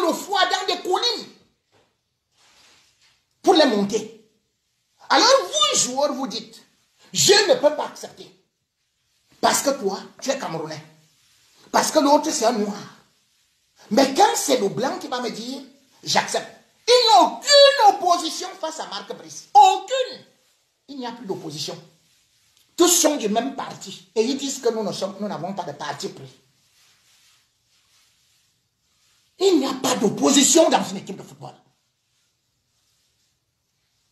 le froid dans des collines pour les monter. Alors vous, joueurs, vous dites, je ne peux pas accepter. Parce que toi, tu es Camerounais. Parce que l'autre, c'est un noir. Mais quand c'est le blanc qui va me dire, j'accepte. Il n'y a aucune opposition face à Marc Brice. Aucune. Il n'y a plus d'opposition. Tous sont du même parti. Et ils disent que nous n'avons pas de parti pris. Il n'y a pas d'opposition dans une équipe de football.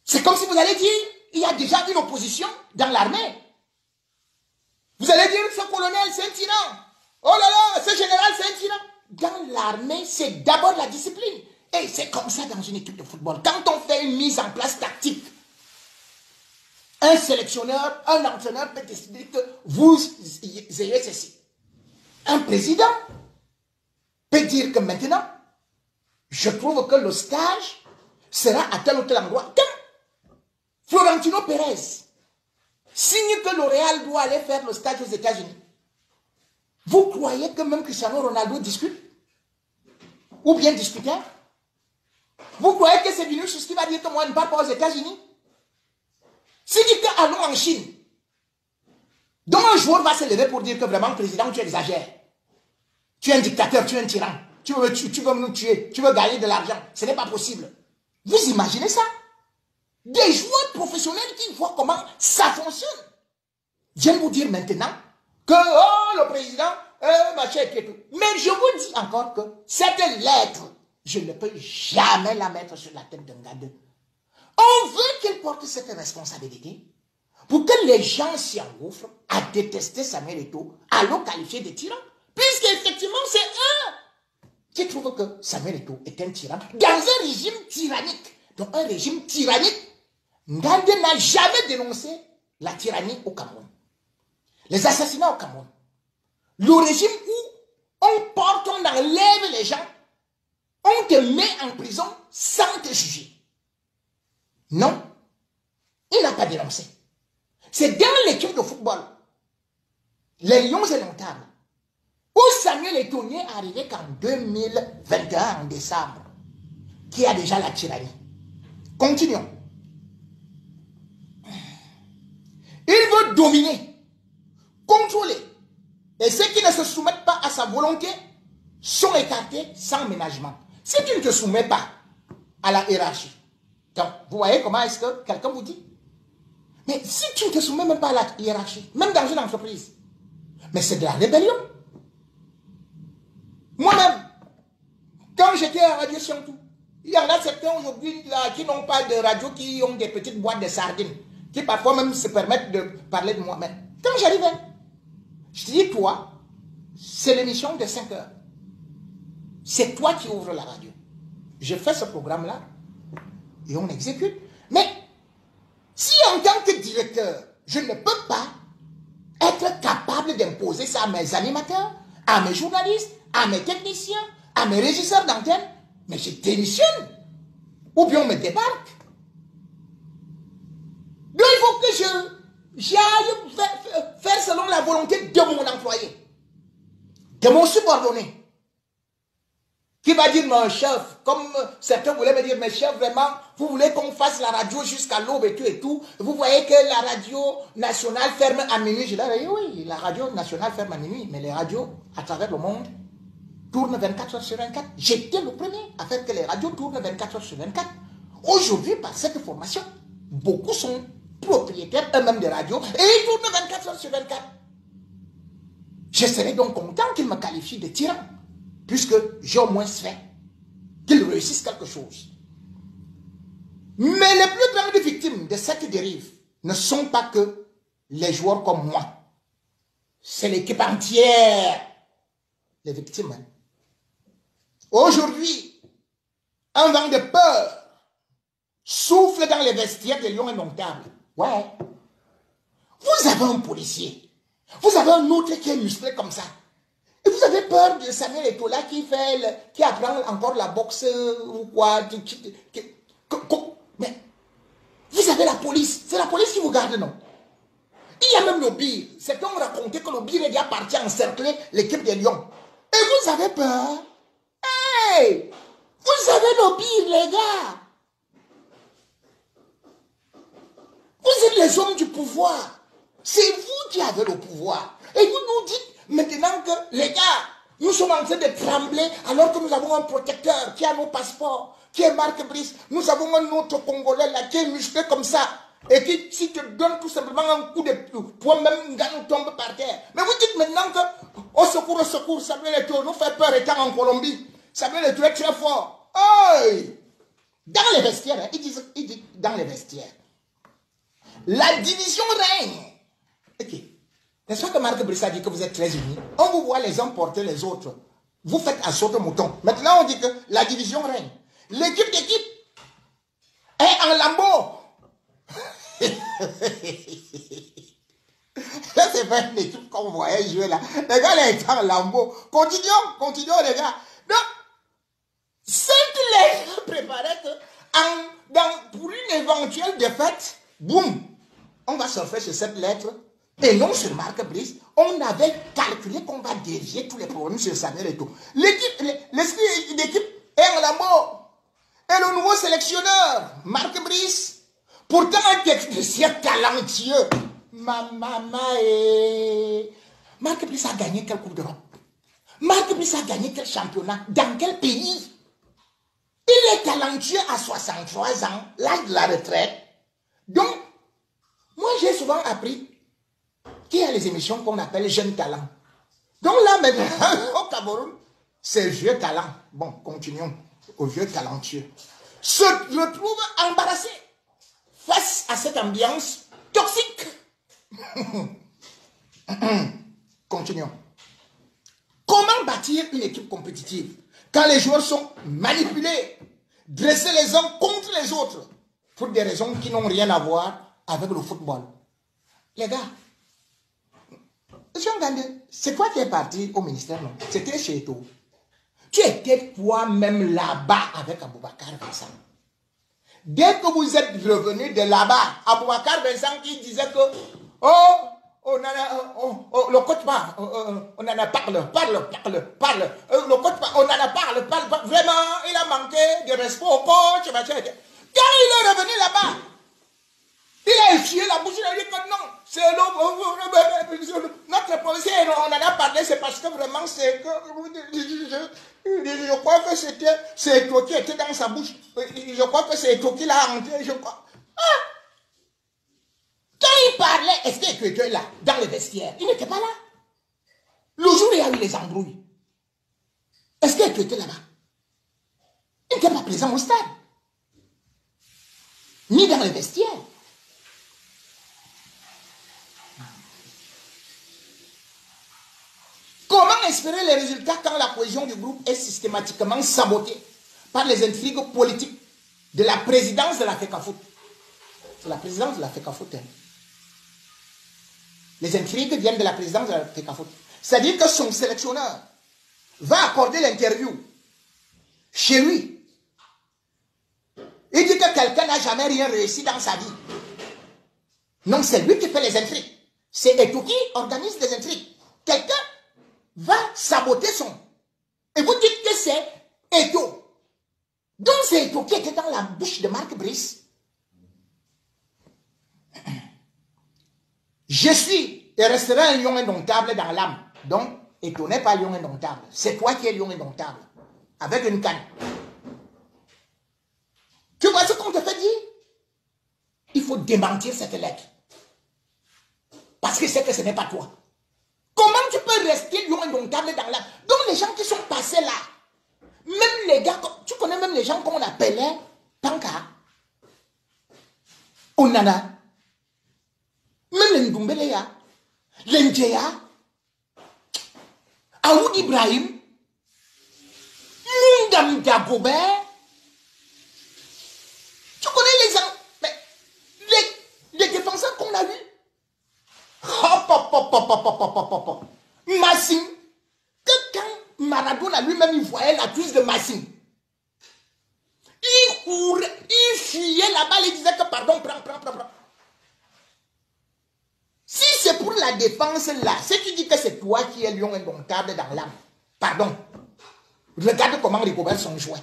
C'est comme si vous allez dire, il y a déjà une opposition dans l'armée. Vous allez dire, ce colonel, c'est un tyran. Oh là là, ce général, c'est un tyran. Dans l'armée, c'est d'abord la discipline. Et c'est comme ça dans une équipe de football. Quand on fait une mise en place tactique, un sélectionneur, un entraîneur peut décider que vous ayez ceci. Un président peut dire que maintenant, je trouve que le stage sera à tel ou tel endroit. Quand Florentino Pérez signe que le Real doit aller faire le stage aux États-Unis, vous croyez que même Cristiano Ronaldo discute? Ou bien discutait? Vous croyez que c'est Vinicius qui va dire que moi je ne pars pas aux États-Unis? S'il dit que allons en Chine, donc un joueur va se lever pour dire que vraiment, président, tu exagères. Tu es un dictateur, tu es un tyran. Tu veux nous tuer, tu veux gagner de l'argent. Ce n'est pas possible. Vous imaginez ça? Des joueurs professionnels qui voient comment ça fonctionne. Viens vous dire maintenant que, oh, le président, machin et tout. Mais je vous dis encore que cette lettre, je ne peux jamais la mettre sur la tête d'un gars d'eux. On veut qu'il porte cette responsabilité pour que les gens s'y engouffrent à détester Samuel Eto'o, à le qualifier de tyran. Puisqu'effectivement, c'est eux qui trouvent que Samuel Eto'o est un tyran dans un régime tyrannique. Donc un régime tyrannique, Ngandé n'a jamais dénoncé la tyrannie au Cameroun. Les assassinats au Cameroun. Le régime où on porte, on enlève les gens, on te met en prison sans te juger. Non, il n'a pas dénoncé. C'est dans l'équipe de football, les Lions Indomptables, où Samuel Eto'o n'est arrivé qu'en 2021, en décembre, qui a déjà la tyrannie. Continuons. Il veut dominer, contrôler. Et ceux qui ne se soumettent pas à sa volonté sont écartés sans ménagement. Si tu ne te soumets pas à la hiérarchie, donc vous voyez comment est-ce que quelqu'un vous dit? Mais si tu ne te soumets même pas à la hiérarchie, même dans une entreprise, mais c'est de la rébellion. Moi-même, quand j'étais à Radio Siantou, il y en a certains aujourd'hui qui n'ont pas de radio, qui ont des petites boîtes de sardines, qui parfois même se permettent de parler de moi-même. Quand j'arrivais, je te dis, toi, c'est l'émission de 5 heures. C'est toi qui ouvres la radio. Je fais ce programme-là et on exécute. Mais si en tant que directeur, je ne peux pas être capable d'imposer ça à mes animateurs, à mes journalistes, à mes techniciens, à mes régisseurs d'antenne, mais je démissionne. Ou bien on me débarque. Donc il faut que j'aille faire selon la volonté de mon employé, de mon subordonné, qui va dire, mon chef, comme certains voulaient me dire, mais chef, vraiment, vous voulez qu'on fasse la radio jusqu'à l'aube et tout, vous voyez que la radio nationale ferme à minuit. Je leur ai dit, oui, la radio nationale ferme à minuit, mais les radios à travers le monde tournent 24 heures sur 24. J'étais le premier à faire que les radios tournent 24 heures sur 24. Aujourd'hui, par cette formation, beaucoup sont propriétaires eux-mêmes des radios et ils tournent 24 heures sur 24. Je serais donc content qu'ils me qualifient de tyran, puisque j'ai au moins fait qu'ils réussissent quelque chose. Mais les plus grandes victimes de cette dérive ne sont pas que les joueurs comme moi. C'est l'équipe entière, les victimes. Aujourd'hui, un vent de peur souffle dans les vestiaires des Lions Indomptables. Ouais. Vous avez un policier. Vous avez un autre qui est musclé comme ça. Et vous avez peur de Samuel Eto'o là qui apprend encore la boxe ou quoi. Mais vous avez la police. C'est la police qui vous garde, non? Il y a même le Bir. Certains ont raconté que le Bir est déjà parti encercler l'équipe des Lions. Et vous avez peur? Hey! Vous avez le pire, les gars. Vous êtes les hommes du pouvoir. C'est vous qui avez le pouvoir. Et vous nous dites maintenant que, les gars, nous sommes en train de trembler alors que nous avons un protecteur qui a nos passeports, qui est Marc Brice. Nous avons un autre Congolais là qui est musclé comme ça. Et qui, si tu donnes tout simplement un coup de poing, même Nganou tombe par terre. Mais vous dites maintenant que, au secours, Samuel Eto'o nous fait peur étant en Colombie. Samuel Eto'o est très fort. Hey! Dans les vestiaires, hein, il dit dans les vestiaires. La division règne. Ok. N'est-ce pas que Marc Brice a dit que vous êtes très unis? On vous voit les uns porter les autres. Vous faites un saut de mouton. Maintenant, on dit que la division règne. L'équipe d'équipe est en lambeaux. Là, c'est pas une équipe qu'on voyait jouer là. Les gars, là, étaient en lambeaux. Continuons, les gars. Donc, c'est que les gars préparaient que pour une éventuelle défaite, boum, on va surfer sur cette lettre. Et non sur Marc Brice, on avait calculé qu'on va dévier tous les problèmes sur Samuel Eto'o. L'esprit d'équipe est en lambeaux. Et le nouveau sélectionneur, Marc Brice, pourtant un technicien talentueux. Marc Brice a gagné quelle Coupe d'Europe? Marc Brice a gagné quel championnat? Dans quel pays? Il est talentueux à 63 ans, l'âge de la retraite. Donc, moi j'ai souvent appris qu'il y a les émissions qu'on appelle jeunes talents. Donc là maintenant, au Cameroun, c'est vieux talent. Bon, continuons au vieux talentueux. Se retrouve embarrassé face à cette ambiance toxique. Continuons. Comment bâtir une équipe compétitive quand les joueurs sont manipulés, dressés les uns contre les autres pour des raisons qui n'ont rien à voir avec le football? Les gars, c'est toi qui es parti au ministère, non? C'était chez toi. Tu étais toi-même là-bas avec Aboubacar Vincent. Dès que vous êtes revenu de là-bas, Aboubacar Vincent qui disait que le coach on en a parlé. Le coach on en a parlé. Vraiment, il a manqué de respect au coach. Quand il est revenu là-bas, il a essuyé la bouche, il a dit que non, c'est notre policier, on en a parlé, c'est parce que vraiment c'est que je crois que c'est Eto'o qui était dans sa bouche. Je crois que c'est Eto'o qui l'a rentré, je crois. Ah! Quand il parlait, est-ce que Eto'o était là, dans le vestiaire? Il n'était pas là. Le jour où il y a eu les embrouilles, est-ce que Eto'o était là-bas? Il n'était pas présent au stade. Ni dans le vestiaire. Comment espérer les résultats quand la cohésion du groupe est systématiquement sabotée par les intrigues politiques de la présidence de la FECAFOOT? C'est la présidence de la FECAFOOT. Les intrigues viennent de la présidence de la FECAFOOT. C'est-à-dire que son sélectionneur va accorder l'interview chez lui. Il dit que quelqu'un n'a jamais rien réussi dans sa vie. Non, c'est lui qui fait les intrigues. C'est Eto'o qui organise les intrigues. Quelqu'un va saboter son. Et vous dites que c'est Eto'o. Donc c'est Eto'o qui était dans la bouche de Marc Brice. Je suis et resterai un lion indomptable dans l'âme. Donc Eto'o n'est pas lion indomptable. C'est toi qui es lion indomptable. Avec une canne. Tu vois ce qu'on te fait dire? Il faut démentir cette lettre. Parce que c'est que ce n'est pas toi. Comment tu peux rester lion indomptable dans l'âme? Donc les gens qui sont passés là, même les gars, tu connais même les gens qu'on appelait Panka, Onana, même les Ndumbeleya, les Ndjeya, Aoud Ibrahim, Mungam Dagobert. Tu connais les gens, mais les défenseurs qu'on a vus. Massing, que quand Maradona lui-même il voyait la cuisse de Massing, il courait, il fuyait la balle, il disait que pardon, prends. Si c'est pour la défense là, si tu dis que c'est toi qui es lion indomptable dans l'âme, pardon, regarde comment Rigobert sont joués.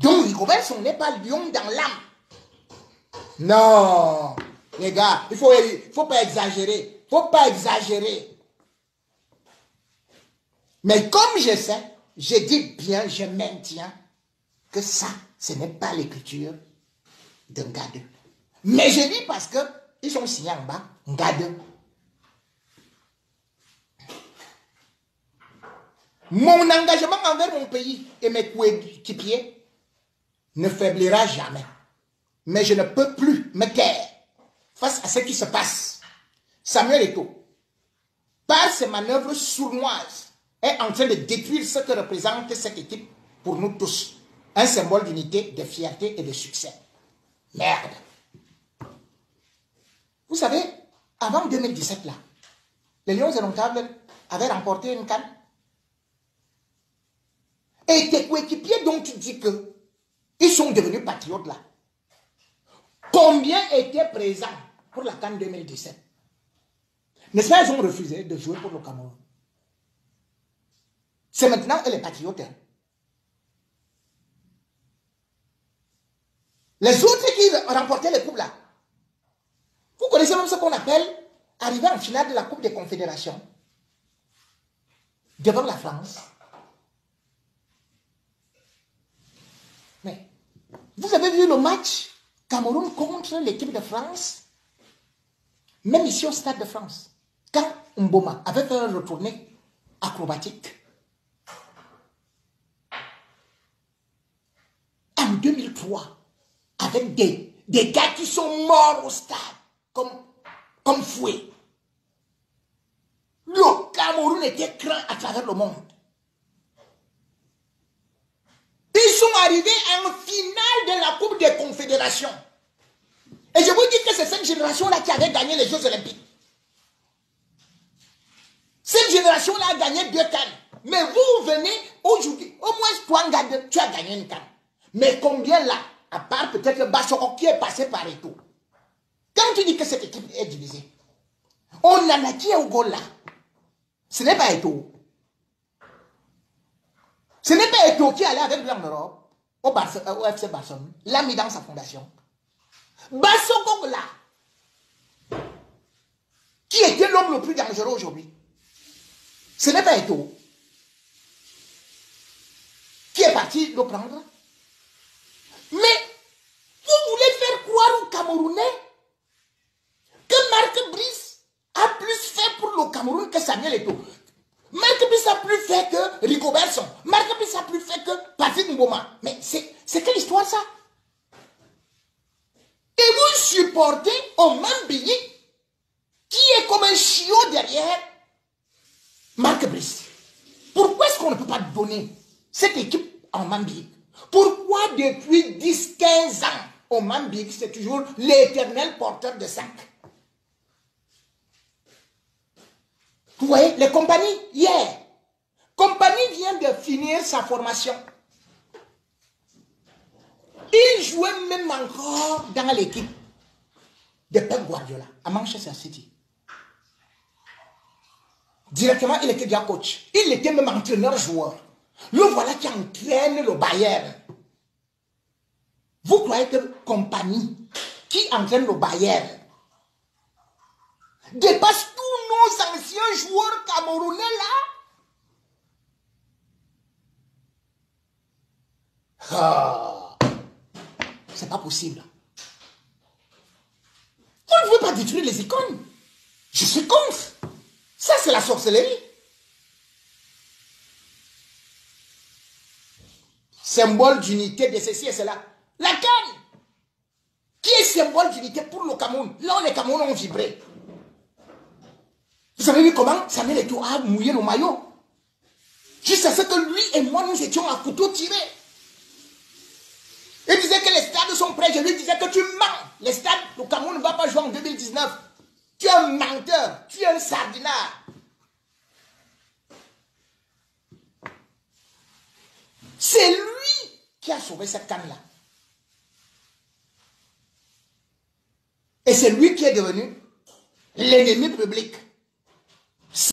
Donc, Rigobertson n'est pas lion dans l'âme. Non, les gars, il faut pas exagérer. Il ne faut pas exagérer. Mais comme je sais, je dis bien, je maintiens que ça, ce n'est pas l'écriture d'un Ngade. Mais je dis parce que ils sont signés en bas, Ngade. Mon engagement envers mon pays et mes coéquipiers ne faiblira jamais. Mais je ne peux plus me taire face à ce qui se passe. Samuel Eto'o, par ses manœuvres sournoises, est en train de détruire ce que représente cette équipe pour nous tous. Un symbole d'unité, de fierté et de succès. Merde. Vous savez, avant 2017, là, les Lions Indomptables avaient remporté une CAN. Et tes coéquipiers dont tu dis que ils sont devenus patriotes là, combien étaient présents pour la CAN 2017? N'est-ce pas, ils ont refusé de jouer pour le Cameroun. C'est maintenant les patriotes. Hein. Les autres qui remportaient les coupes là, vous connaissez même ce qu'on appelle arriver en finale de la Coupe des Confédérations devant la France. Mais vous avez vu le match Cameroun contre l'équipe de France, même ici au Stade de France, quand Mboma avait fait un retourné acrobatique. En 2003, avec des gars qui sont morts au stade, comme fouet. Le Cameroun était craint à travers le monde. Ils sont arrivés en finale de la Coupe des Confédérations. Et je vous dis que c'est cette génération-là qui avait gagné les Jeux Olympiques. Cette génération-là a gagné 2 cannes. Mais vous venez aujourd'hui, au moins toi, Ngade, tu as gagné une canne. Mais combien là, à part peut-être Bassoko qui est passé par Eto'o. Quand tu dis que cette équipe est divisée, on en a qui est au goal là. Ce n'est pas Eto'o. Ce n'est pas Eto'o qui est allé avec lui en Europe, au FC Barcelone, l'a mis dans sa fondation. Bassoko là, qui était l'homme le plus dangereux aujourd'hui. Ce n'est pas Eto'o qui est parti le prendre. Mais vous voulez faire croire aux Camerounais que Marc Brice a plus fait pour le Cameroun que Samuel Eto'o. Marc Brice a plus fait que Rigobertson. Marc Brice a plus fait que Patrick Mboma. Mais c'est quelle histoire ça? Et vous supportez Oman Billy qui est comme un chiot derrière Marc Brice. Pourquoi est-ce qu'on ne peut pas donner cette équipe en Mambik? Pourquoi depuis 10-15 ans, au Mambik, c'est toujours l'éternel porteur de 5? Vous voyez, les compagnies, hier, Compagnie vient de finir sa formation. Il jouait même encore dans l'équipe de Pep Guardiola à Manchester City. Directement, il était déjà coach. Il était même entraîneur-joueur. Le voilà qui entraîne le Bayern. Vous croyez que Compagnie, qui entraîne le Bayern, dépasse tous nos anciens joueurs camerounais là? Ah, c'est pas possible. Vous ne pouvez pas détruire les icônes. Je suis contre. Ça, c'est la sorcellerie. Symbole d'unité de ceci et cela. La canne, qui est symbole d'unité pour le Cameroun. Là où les Camerounais ont vibré. Vous avez vu comment Samuel Eto'o a mouillé le maillot? Jusqu'à ce que lui et moi, nous étions à couteau tiré. Il disait que les stades sont prêts. Je lui disais que tu mens. Les stades, le Cameroun ne va pas jouer en 2019. Tu es un menteur. Tu es un sardinard. C'est lui qui a sauvé cette canne-là. Et c'est lui qui est devenu l'ennemi public.